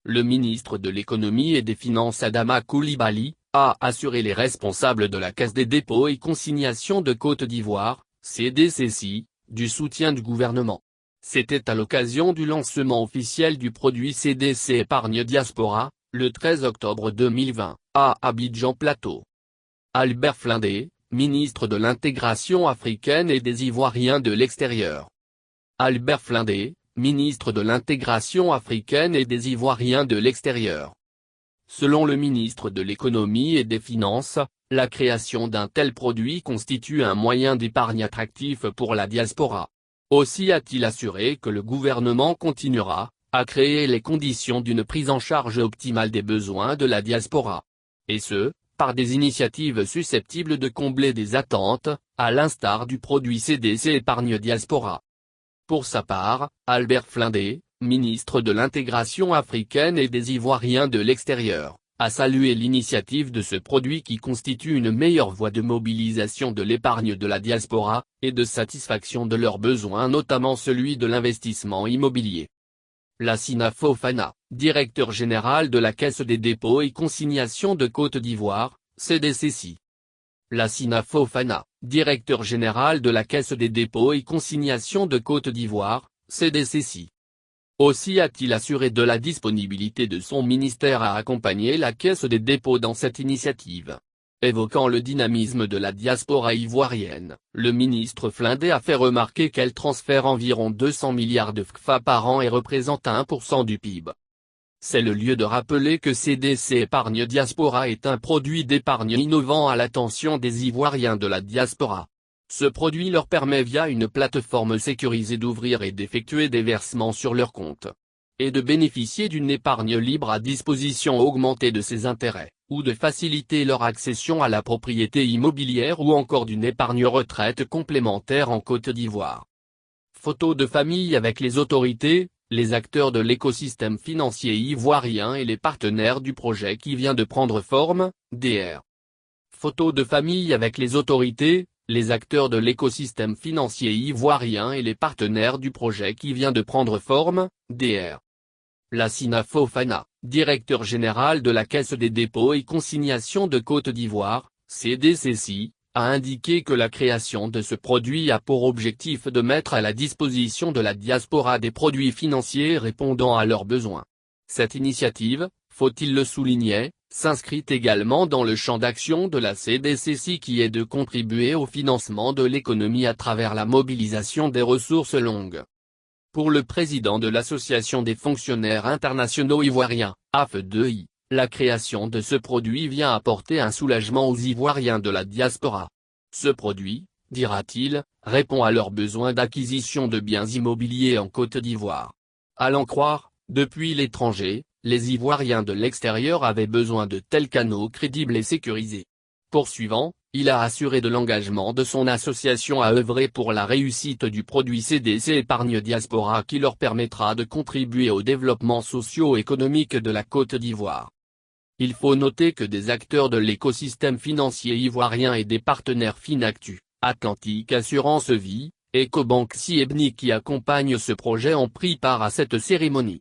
le ministre de l'économie et des finances Adama Coulibaly, a assuré les responsables de la Caisse des dépôts et consignations de Côte d'Ivoire, CDCC, du soutien du gouvernement. C'était à l'occasion du lancement officiel du produit CDC Épargne Diaspora, le 13 octobre 2020, à Abidjan Plateau. Albert Flindé, ministre de l'intégration africaine et des Ivoiriens de l'extérieur. Albert Flindé, ministre de l'intégration africaine et des Ivoiriens de l'extérieur. Selon le ministre de l'économie et des finances, la création d'un tel produit constitue un moyen d'épargne attractif pour la diaspora. Aussi a-t-il assuré que le gouvernement continuera à créer les conditions d'une prise en charge optimale des besoins de la diaspora. Et ce, par des initiatives susceptibles de combler des attentes, à l'instar du produit CDC Épargne Diaspora. Pour sa part, Albert Flindé, ministre de l'intégration africaine et des Ivoiriens de l'extérieur, a salué l'initiative de ce produit qui constitue une meilleure voie de mobilisation de l'épargne de la diaspora, et de satisfaction de leurs besoins, notamment celui de l'investissement immobilier. Lassina Fofana, directeur général de la Caisse des dépôts et consignations de Côte d'Ivoire, CDCC. Lassina Fofana, directeur général de la Caisse des dépôts et consignations de Côte d'Ivoire, CDCC. Aussi a-t-il assuré de la disponibilité de son ministère à accompagner la Caisse des dépôts dans cette initiative. Évoquant le dynamisme de la diaspora ivoirienne, le ministre Flindé a fait remarquer qu'elle transfère environ 200 milliards de CFA par an et représente 1% du PIB. C'est le lieu de rappeler que CDC Épargne Diaspora est un produit d'épargne innovant à l'attention des Ivoiriens de la diaspora. Ce produit leur permet via une plateforme sécurisée d'ouvrir et d'effectuer des versements sur leur compte. Et de bénéficier d'une épargne libre à disposition augmentée de ses intérêts, ou de faciliter leur accession à la propriété immobilière ou encore d'une épargne retraite complémentaire en Côte d'Ivoire. Photos de famille avec les autorités, les acteurs de l'écosystème financier ivoirien et les partenaires du projet qui vient de prendre forme, DR. Photos de famille avec les autorités, les acteurs de l'écosystème financier ivoirien et les partenaires du projet qui vient de prendre forme, DR. Lassina Fofana, directeur général de la Caisse des dépôts et consignations de Côte d'Ivoire, CDCC, a indiqué que la création de ce produit a pour objectif de mettre à la disposition de la diaspora des produits financiers répondant à leurs besoins. Cette initiative, faut-il le souligner, s'inscrit également dans le champ d'action de la CDCC qui est de contribuer au financement de l'économie à travers la mobilisation des ressources longues. Pour le président de l'Association des fonctionnaires internationaux ivoiriens, AFE2I, la création de ce produit vient apporter un soulagement aux Ivoiriens de la diaspora. Ce produit, dira-t-il, répond à leurs besoins d'acquisition de biens immobiliers en Côte d'Ivoire. À l'en croire, depuis l'étranger, les Ivoiriens de l'extérieur avaient besoin de tels canaux crédibles et sécurisés. Poursuivant, il a assuré de l'engagement de son association à œuvrer pour la réussite du produit CDC Épargne Diaspora qui leur permettra de contribuer au développement socio-économique de la Côte d'Ivoire. Il faut noter que des acteurs de l'écosystème financier ivoirien et des partenaires Finactu, Atlantique Assurance Vie, Ecobank Siebni qui accompagnent ce projet ont pris part à cette cérémonie.